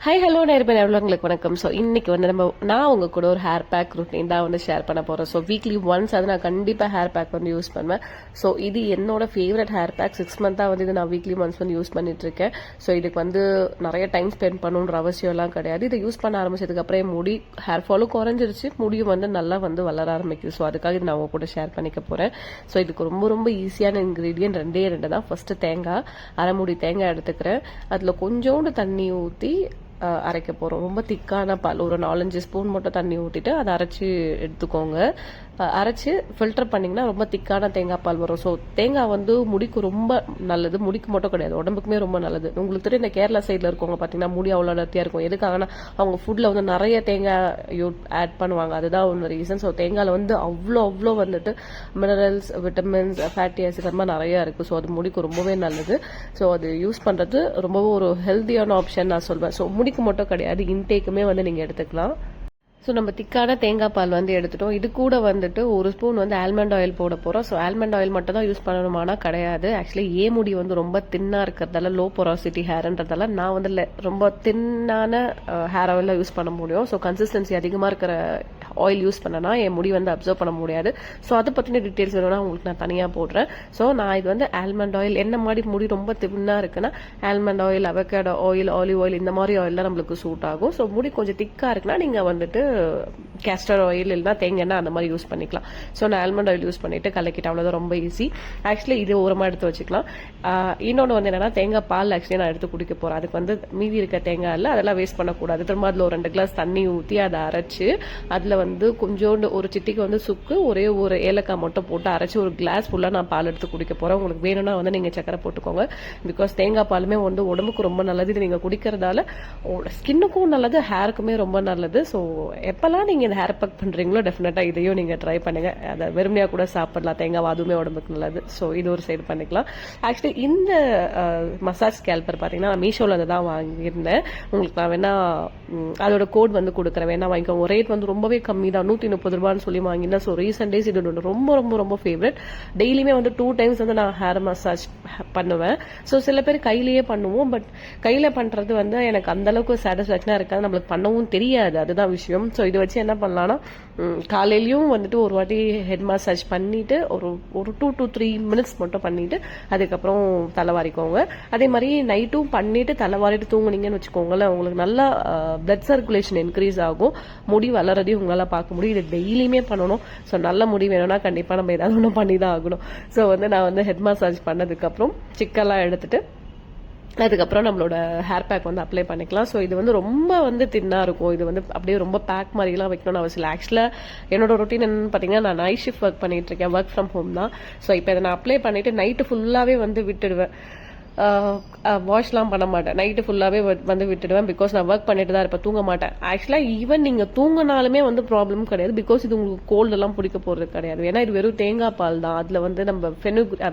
Hi hello நேர்மையான உள்ளவங்களுக்கு வணக்கம். ஸோ இன்னைக்கு வந்து நான் உங்க கூட ஒரு ஹேர் பேக் ரொட்டீன் தான் வந்து ஷேர் பண்ண போறேன். ஸோ வீக்லி ஒன்ஸ் அது நான் கண்டிப்பாக ஹேர் பேக் வந்து யூஸ் பண்ணுவேன். ஸோ இது என்னோட ஃபேவரட் ஹேர் பேக். 6 மந்த்தாக வந்து இது நான் வீக்லி ஒன்ஸ் வந்து யூஸ் பண்ணிட்டு இருக்கேன். ஸோ இதுக்கு வந்து நிறைய டைம் ஸ்பெண்ட் பண்ணணுன்ற அவசியம் எல்லாம் கிடையாது. இதை யூஸ் பண்ண ஆரம்பிச்சதுக்கு அப்புறம் முடி ஹேர் ஃபாலும் குறைஞ்சிருச்சு, முடியும் வந்து நல்லா வந்து வளர ஆரம்பிக்குது. ஸோ அதுக்காக இது நான் உங்க கூட ஷேர் பண்ணிக்க போறேன். ஸோ இதுக்கு ரொம்ப ரொம்ப ஈஸியான இன்கிரீடியன்ட் ரெண்டு தான். ஃபர்ஸ்ட் தேங்காய், அரைமுடி தேங்காய் எடுத்துக்கிறேன். அதுல கொஞ்சோண்டு தண்ணி ஊற்றி அரைக்க போகிறோம். ரொம்ப திக்கான பால், ஒரு 4-5 ஸ்பூன் மட்டும் தண்ணி ஊற்றிட்டு அதை அரைச்சி எடுத்துக்கோங்க. அரைச்சி ஃபில்டர் பண்ணிங்கன்னா ரொம்ப திக்கான தேங்காய் பால் வரும். ஸோ தேங்காய் வந்து முடிக்கு ரொம்ப நல்லது. முடிக்கு மட்டும் கிடையாது, உடம்புக்குமே ரொம்ப நல்லது. உங்களுக்கு தெரியும், இந்த கேரளா சைடில் இருக்கவங்க பார்த்தீங்கன்னா முடி அவ்வளோ அடர்த்தியாக இருக்கும். எதுக்காகனா அவங்க ஃபுட்டில் வந்து நிறைய தேங்காய் ஆட் பண்ணுவாங்க. அதுதான் ஒன்று ரீசன். ஸோ தேங்காயில் வந்து அவ்வளோ வந்துட்டு மினரல்ஸ், விட்டமின்ஸ், ஃபேட்டி ஆசிட் அந்த மாதிரி நிறையா இருக்குது. ஸோ அது முடிக்கு ரொம்பவே நல்லது. ஸோ அது யூஸ் பண்ணுறது ரொம்பவே ஒரு ஹெல்த்தியான ஆப்ஷன் நான் சொல்வேன். ஸோ முடிக்கு மட்டும் கிடையாது, இன்டேக்குமே வந்து நீங்கள் எடுத்துக்கலாம். ஸோ நம்ம திக்கான தேங்காய் பால் வந்து எடுத்துட்டோம். இது கூட வந்துட்டு 1 ஸ்பூன் வந்து ஆல்மண்ட் ஆயில் போட போகிறோம். ஸோ ஆல்மண்ட் ஆயில் மட்டும் தான் யூஸ் பண்ணணுமானா கிடையாது. ஆக்சுவலி முடி வந்து ரொம்ப தின்னாக இருக்கிறதால, லோ பொராசிட்டி ஹேர்ன்றதால நான் வந்து ரொம்ப தின்னான ஹேர் ஆயில் யூஸ் பண்ண முடியும். ஸோ கன்சிஸ்டன்சி அதிகமாக இருக்கிற ஆயில் யூஸ் பண்ணனா என் முடி வந்து அப்சர்வ் பண்ண முடியாது. ஸோ அதை பற்றின டீட்டெயில்ஸ் வேணும்னா உங்களுக்கு நான் தனியாக போடுறேன். ஸோ நான் இது வந்து ஆல்மண்ட் ஆயில், என்ன மாதிரி முடி ரொம்ப தின்னாக இருக்குன்னா almond oil, avocado oil, olive oil, இந்த மாதிரி ஆயில் தான் நம்மளுக்கு சூட் ஆகும். ஸோ முடி கொஞ்சம் திக்காக இருக்குன்னா நீங்கள் வந்துட்டு கேஸ்டர் ஆயில் இல்லைனா தேங்காய் எண்ணெய் அந்த மாதிரி யூஸ் பண்ணிக்கலாம். ஸோ நான் ஆல்மண்ட் ஆயில் யூஸ் பண்ணிட்டு கலக்கிட்டு, அவ்வளோதான், ரொம்ப ஈஸி. ஆக்சுவலி இது ஓரமாக எடுத்து வச்சுக்கலாம். இன்னொன்று வந்து என்னன்னா, தேங்காய் பால் ஆக்சுவலி நான் எடுத்து குடிக்க போகிறேன். அதுக்கு வந்து மீதி இருக்க தேங்காய் இல்லை, அதெல்லாம் வேஸ்ட் பண்ணக்கூடாது. திரும்ப அதில் ஒரு 2 கிளாஸ் தண்ணி ஊற்றி அதை அரைச்சி அதில் வந்து கொஞ்சோண்டு ஒரு சிட்டிக்கு வந்து சுக்கு, ஒரே ஒரு ஏலக்காய் மட்டும் போட்டு அரைச்சி ஒரு கிளாஸ் ஃபுல்லாக நான் பால் எடுத்து குடிக்க போகிறேன். உங்களுக்கு வேணும்னா வந்து நீங்கள் சக்கரை போட்டுக்கோங்க. பிகாஸ் தேங்காய் பாலுமே வந்து உடம்புக்கு ரொம்ப நல்லது. இது நீங்கள் குடிக்கிறதால ஸ்கின்னுக்கும் நல்லது, ஹேருக்குமே ரொம்ப நல்லது. ஸோ எப்பெல்லாம் நீங்கள் இந்த ஹேர் பேக் பண்ணுறீங்களோ டெஃபினட்டாக இதையும் நீங்கள் ட்ரை பண்ணுங்கள். அதை வெறுமையாக கூட சாப்பிடலாம். தேங்காய் அதுவுமே உடம்புக்கு நல்லது. ஸோ இது ஒரு சைடு பண்ணிக்கலாம். ஆக்சுவலி இந்த மசாஜ் ஸ்கேல்பர் பார்த்தீங்கன்னா நான் மீஷோவில் அதை தான் வாங்கியிருந்தேன். உங்களுக்கு நான் வேணா அதோட கோட் வந்து கொடுக்குறேன், வேணா வாங்கிக்கோங்க. ரேட் வந்து ரொம்பவே கம்மி தான், 130 ரூபான்னு சொல்லி வாங்கினேன். ஸோ ரீசெண்ட் டேஸ் இது ரொம்ப ரொம்ப ரொம்ப ஃபேவரட். டெய்லியுமே வந்து 2 டைம்ஸ் வந்து நான் ஹேர் மசாஜ் பண்ணுவேன். ஸோ சில பேர் கையிலேயே பண்ணுவோம். பட் கையில் பண்ணுறது வந்து எனக்கு அந்த அளவுக்கு சாட்டிஸ்ஃபேக்ஷனாக இருக்காது, நம்மளுக்கு பண்ணவும் தெரியாது. அதுதான் விஷயம். ஸோ இதை வச்சு என்ன பண்ணலாம்னா, காலையிலையும் வந்துட்டு ஒரு வாட்டி ஹெட் மசாஜ் பண்ணிட்டு ஒரு 2 to 3 மினிட்ஸ் மட்டும் பண்ணிட்டு அதுக்கப்புறம் தலைவாரிக்கோங்க. அதே மாதிரி நைட்டும் பண்ணிட்டு தலைவாரிட்டு தூங்குனீங்கன்னு வச்சுக்கோங்களேன், உங்களுக்கு நல்லா பிளட் சர்க்குலேஷன் இன்க்ரீஸ் ஆகும். முடி வளரதையும் உங்களால் பார்க்க முடியும். இது டெய்லியுமே பண்ணணும். ஸோ நல்ல முடி வேணும்னா கண்டிப்பாக நம்ம ஏதாவது ஒன்று பண்ணி தான் ஆகணும். ஸோ வந்து நான் வந்து ஹெட் மசாஜ் பண்ணதுக்கப்புறம் சிக்கெல்லாம் எடுத்துட்டு அதுக்கப்புறம் நம்மளோட ஹேர் பேக் வந்து அப்ளை பண்ணிக்கலாம். ஸோ இது வந்து ரொம்ப வந்து தின்னாக இருக்கும். இது வந்து அப்படியே ரொம்ப பேக் மாதிரிலாம் வைக்கணும்னு அவசியம் இல்லை. ஆக்சுவலாக என்னோட ரொட்டீன் என்னன்னு பார்த்தீங்கன்னா, நான் நைட் ஷிஃப்ட் ஒர்க் பண்ணிட்டு இருக்கேன், ஒர்க் ஃப்ரம் ஹோம் தான். ஸோ இப்போ இதை நான் அப்ளை பண்ணிட்டு நைட்டு ஃபுல்லாகவே வந்து விட்டுடுவேன். வாஷ்லாம் பண்ண மாட்டேன், நைட்டு ஃபுல்லாகவே வந்து விட்டுடுவேன். பிகாஸ் நான் ஒர்க் பண்ணிட்டு தான் இருப்பேன், தூங்க மாட்டேன். ஆக்சுவலாக ஈவன் நீங்கள் தூங்கினாலுமே வந்து ப்ராப்ளம் கிடையாது. பிகாஸ் இது உங்களுக்கு கோல்டெல்லாம் பிடிக்க போகிறது கிடையாது. ஏன்னா இது வெறும் தேங்காய் பால் தான். அதில் வந்து நம்ம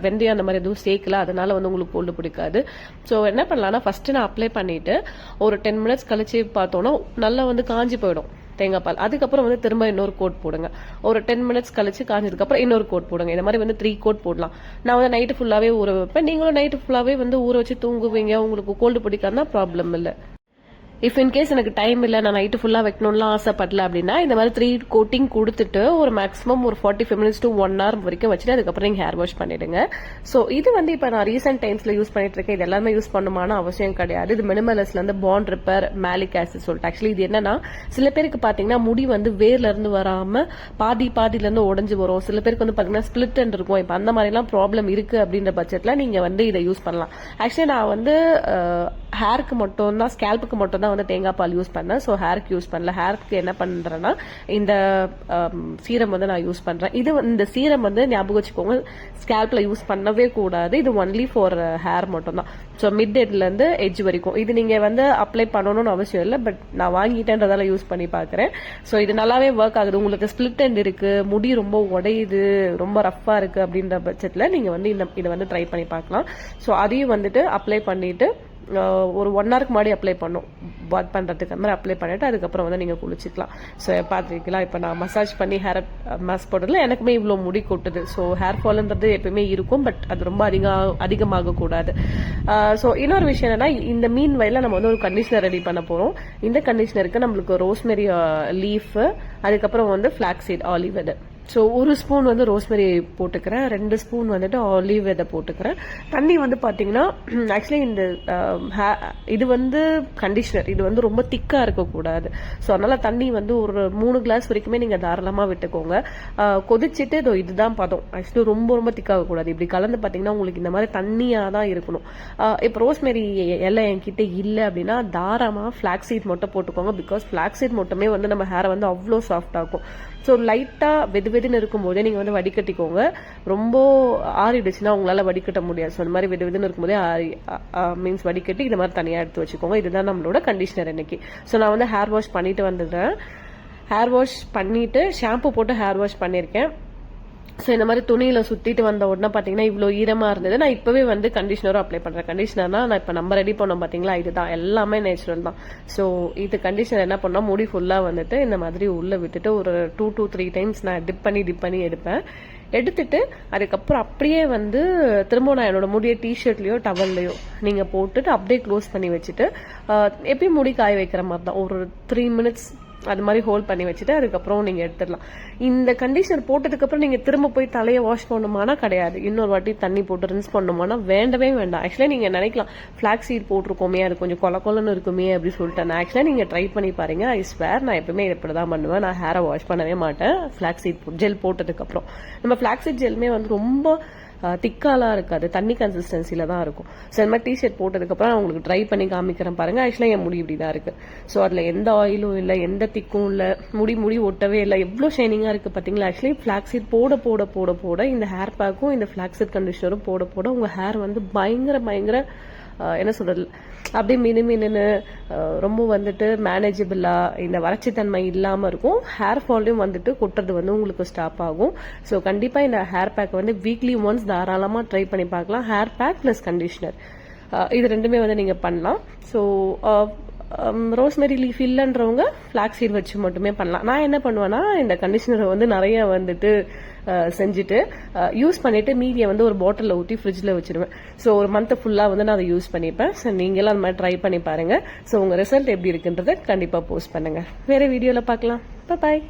வெந்தயம் அந்த மாதிரி எதுவும் சேர்க்கல, அதனால வந்து உங்களுக்கு கோல்டு பிடிக்காது. ஸோ என்ன பண்ணலாம்னா, ஃபர்ஸ்ட் நான் அப்ளை பண்ணிட்டு ஒரு 10 மினிட்ஸ் கழிச்சு பார்த்தோன்னா நல்லா வந்து காஞ்சி போயிடும் தேங்காய் பால். அதுக்கப்புறம் வந்து திரும்ப இன்னொரு கோட் போடுங்க. ஒரு 10 மினிட்ஸ் கழிச்சு காஞ்சதுக்கு அப்புறம் இன்னொரு கோட் போடுங்க. இந்த மாதிரி வந்து 3 கோட் போடலாம். நான் வந்து நைட்டு ஃபுல்லாவே ஊற வைப்பேன். நீங்களும் நைட்டு ஃபுல்லாவே வந்து ஊற வச்சு தூங்குவீங்க. உங்களுக்கு கோல்டு பிடிக்காதுன்னா ப்ராப்ளம் இல்லை. இஃப் இன்கேஸ் எனக்கு டைம் இல்லை, நான் நைட்டு ஃபுல்லாக வைக்கணும்லாம் ஆசைப்படல அப்படின்னா இந்த மாதிரி 3 கோட்டிங் கொடுத்துட்டு ஒரு மேக்ஸிமம் ஒரு 45 மினிட்ஸ் to 1 hour வரைக்கும் வச்சுட்டு அதுக்கப்புறம் நீங்கள் ஹேர் வாஷ் பண்ணிடுங்க. ஸோ இது வந்து இப்போ நான் ரீசெண்ட் டைம்ஸில் யூஸ் பண்ணிட்டு இருக்கேன். இது எல்லாமே யூஸ் பண்ணுமான அவசியம் கிடையாது. இது மினிமலிஸ்ட்லேருந்து பாண்ட் ரிப்பேர் மேலிக் ஆசிட் சொல்லிட்டு. ஆக்சுவலி இது என்னன்னா, சில பேருக்கு பார்த்தீங்கன்னா முடி வந்து வேர்ல இருந்து வராமல் பாதியிலேருந்து உடஞ்சி வரும். சில பேருக்கு வந்து பார்த்தீங்கன்னா ஸ்பிளிட் அண்ட் இருக்கும். இப்போ அந்த மாதிரிலாம் ப்ராப்ளம் இருக்கு அப்படின்ற பட்சத்தில் நீங்கள் வந்து இதை யூஸ் பண்ணலாம். ஆக்சுவலி நான் வந்து ஹேருக்கு மட்டும் தான், ஸ்கேல்புக்கு மட்டும் தான் வந்து தேங்காய் பால் யூஸ் பண்ணேன். ஸோ ஹேருக்கு யூஸ் பண்ணல. ஹேருக்கு என்ன பண்றேன்னா, இந்த சீரம் வந்து நான் யூஸ் பண்றேன். இது இந்த சீரம் வந்து ஞாபகம் வச்சுக்கோங்க, ஸ்கேல்ப்ல யூஸ் பண்ணவே கூடாது. இது ஒன்லி ஃபார் ஹேர் மட்டும் தான். ஸோ மிட் ஹெட்ல இருந்து எட்ஜ் வரைக்கும் இது நீங்க வந்து அப்ளை பண்ணணும்னு அவசியம் இல்லை. பட் நான் வாங்கிட்டேன்றதால யூஸ் பண்ணி பாக்குறேன். ஸோ இது நல்லாவே ஒர்க் ஆகுது. உங்களுக்கு ஸ்பிளிட் எண்ட் இருக்கு, முடி ரொம்ப உடையுது, ரொம்ப ரஃபா இருக்கு அப்படின்ற பட்சத்துல நீங்க வந்து இதை வந்து ட்ரை பண்ணி பார்க்கலாம். ஸோ அதையும் வந்துட்டு அப்ளை பண்ணிட்டு ஒரு 1 ஹவருக்கு முன்னாடி அப்ளை பண்ணும். பாத் பண்ணுறதுக்கு அந்த மாதிரி அப்ளை பண்ணிவிட்டு அதுக்கப்புறம் வந்து நீங்கள் குளிச்சிக்கலாம். ஸோ பார்த்துருக்கலாம், இப்போ நான் மசாஜ் பண்ணி ஹேர் மாஸ்க் போட்டதில் எனக்குமே இவ்வளோ முடி கொட்டுது. ஸோ ஹேர் ஃபால்ன்றது எப்பயுமே இருக்கும், பட் அது ரொம்ப அதிகமாகக்கூடாது. ஸோ இன்னொரு விஷயம் என்னன்னா, இந்த மீன் வயலில் நம்ம வந்து ஒரு கண்டிஷனர் ரெடி பண்ண போகிறோம். இந்த கண்டிஷனருக்கு நம்மளுக்கு ரோஸ்மெரி லீஃப், அதுக்கப்புறம் வந்து ஃபிளாக்ஸீட் ஆலிவ் விதை. ஸோ 1 ஸ்பூன் வந்து ரோஸ்மெரி போட்டுக்கிறேன், 2 ஸ்பூன் வந்துட்டு ஆலிவ் விதை போட்டுக்கிறேன். தண்ணி வந்து பார்த்தீங்கன்னா ஆக்சுவலி இந்த இது வந்து கண்டிஷனர், இது வந்து ரொம்ப திக்காக இருக்கக்கூடாது. ஸோ அதனால தண்ணி வந்து ஒரு 3 கிளாஸ் வரைக்குமே நீங்கள் தாராளமாக விட்டுக்கோங்க. கொதிச்சுட்டு இதுதான் பதம். ஆக்சுவலி ரொம்ப ரொம்ப திக்காகக்கூடாது. இப்படி கலந்து பார்த்தீங்கன்னா உங்களுக்கு இந்த மாதிரி தண்ணியாக தான் இருக்கணும். இப்போ ரோஸ்மெரி எல்லாம் என்கிட்ட இல்லை அப்படின்னா தாராளமாக ஃபிளாக்ஸீட் மட்டும் போட்டுக்கோங்க. பிகாஸ் ஃபிளாக்ஸீட் மட்டுமே வந்து நம்ம ஹேரை வந்து அவ்வளோ சாஃப்ட் ஆகும். ஸோ லைட்டாக வெதுன்னு இருக்கும்போதே நீங்கள் வந்து வடிகட்டிக்கோங்க. ரொம்ப ஆறிடுச்சுன்னா உங்களால் வடிகட்ட முடியாது. ஸோ அந்த மாதிரி வெதுன்னு இருக்கும்போதே மீன்ஸ் வடிகட்டி இந்த மாதிரி தனியாக எடுத்து வச்சுக்கோங்க. இதுதான் நம்மளோட கண்டிஷனர் இன்னைக்கு. ஸோ நான் வந்து ஹேர் வாஷ் பண்ணிட்டு வந்துடுறேன். ஹேர் வாஷ் பண்ணிட்டு ஷாம்பு போட்டு ஹேர் வாஷ் பண்ணியிருக்கேன். ஸோ இந்த மாதிரி துணியில சுத்திட்டு வந்த உடனே பார்த்தீங்கன்னா இவ்வளோ ஈரமா இருந்தது. நான் இப்பவே வந்து கண்டிஷனரும் அப்ளை பண்றேன். கண்டிஷனர்னா நான் இப்போ நம்ம ரெடி பண்ணோம் பார்த்தீங்களா, இதுதான் எல்லாமே நேச்சுரல் தான். ஸோ இது கண்டிஷனர் என்ன பண்ணா, முடி ஃபுல்லா வந்துட்டு இந்த மாதிரி உள்ள விட்டுட்டு ஒரு 2 to 3 டைம்ஸ் நான் டிப் பண்ணி எடுப்பேன். எடுத்துட்டு அதுக்கப்புறம் அப்படியே வந்து திரும்ப நான் என்னோட முடிய டிஷர்ட்லயோ டவல்லையோ நீங்க போட்டுட்டு அப்படியே க்ளோஸ் பண்ணி வச்சுட்டு எப்பயும் முடி காய வைக்கிற மாதிரி தான் ஒரு 3 மினிட்ஸ் அது மாதிரி ஹோல்ட் பண்ணி வச்சுட்டு அதுக்கப்புறம் நீங்க எடுத்துடலாம். இந்த கண்டிஷனர் போட்டதுக்கு அப்புறம் நீங்க திரும்ப போய் தலையை வாஷ் பண்ணுமானா கிடையாது. இன்னொரு வாட்டி தண்ணி போட்டு ரின்ஸ் பண்ணுமானா வேண்டவே வேண்டாம். ஆக்சுவலா நீங்க நினைக்கலாம் ஃபிளாக்ஸ் சீட் போட்டிருக்கோமே, அது கொஞ்சம் கொலன்னு இருக்குமே அப்படின்னு சொல்லிட்டு. நான் ஆக்சுவலா நீங்க ட்ரை பண்ணி பாருங்க. ஐ ஸ்வேர் நான் எப்பவுமே இப்படிதான் பண்ணுவேன். நான் ஹேரை வாஷ் பண்ணவே மாட்டேன் ஃபிளாக்ஸ் சீட் ஜெல் போட்டதுக்கு அப்புறம். நம்ம ஃபிளாக்ஸ் சீட் ஜெல்மே வந்து ரொம்ப திக்காலாம் இருக்காது, தண்ணி கன்சிஸ்டன்சில தான் இருக்கும். ஸோ இந்த மாதிரி டிஷர்ட் போட்டதுக்கப்புறம் நான் உங்களுக்கு ட்ரை பண்ணி காமிக்கிறேன் பாருங்க. ஆக்சுவலாக என் முடி இப்படி தான் இருக்கு. ஸோ அதில் எந்த ஆயிலும் இல்லை, எந்த திக்கும் இல்லை, முடி ஒட்டவே இல்லை, எவ்வளோ ஷைனிங்காக இருக்கு பார்த்தீங்களா. ஆக்சுவலி ஃபிளாக்ஸீட் போட இந்த ஹேர் பேக்கும் இந்த ஃபிளாக்ஸீட் கண்டிஷனரும் போட உங்க ஹேர் வந்து பயங்கர என்ன சொல்றது, அப்படியே மினுமின்னு ரொம்ப வந்துட்டு மேனேஜபிளா இந்த வறட்சித்தன்மை இல்லாம இருக்கும். ஹேர் ஃபாலையும் வந்துட்டு கொட்டுறது வந்து உங்களுக்கு ஸ்டாப் ஆகும். ஸோ கண்டிப்பா இந்த ஹேர் பேக் வந்து வீக்லி ஒன்ஸ் தாராளமா ட்ரை பண்ணி பார்க்கலாம். ஹேர் பேக் பிளஸ் கண்டிஷனர் இது ரெண்டுமே வந்து நீங்க பண்ணலாம். ஸோ ரோஸ்மெரி லீஃப் இல்லைன்றவங்க ஃபிளாக்ஸ் சீட் வச்சு மட்டுமே பண்ணலாம். நான் என்ன பண்ணுவேன்னா, இந்த கண்டிஷனரை வந்து நிறைய வந்துட்டு செஞ்சுட்டு யூஸ் பண்ணிட்டு மீதியை வந்து ஒரு பாட்டிலில் ஊற்றி ஃப்ரிட்ஜில் வச்சிருவேன். ஸோ ஒரு மந்த் ஃபுல்லாக வந்து நான் அதை யூஸ் பண்ணிப்பேன். ஸோ நீங்களும் அந்த மாதிரி ட்ரை பண்ணி பாருங்க. ஸோ உங்கள் ரிசல்ட் எப்படி இருக்குன்றதை கண்டிப்பாக போஸ்ட் பண்ணுங்க. வேற வீடியோவில் பார்க்கலாம். பாய்.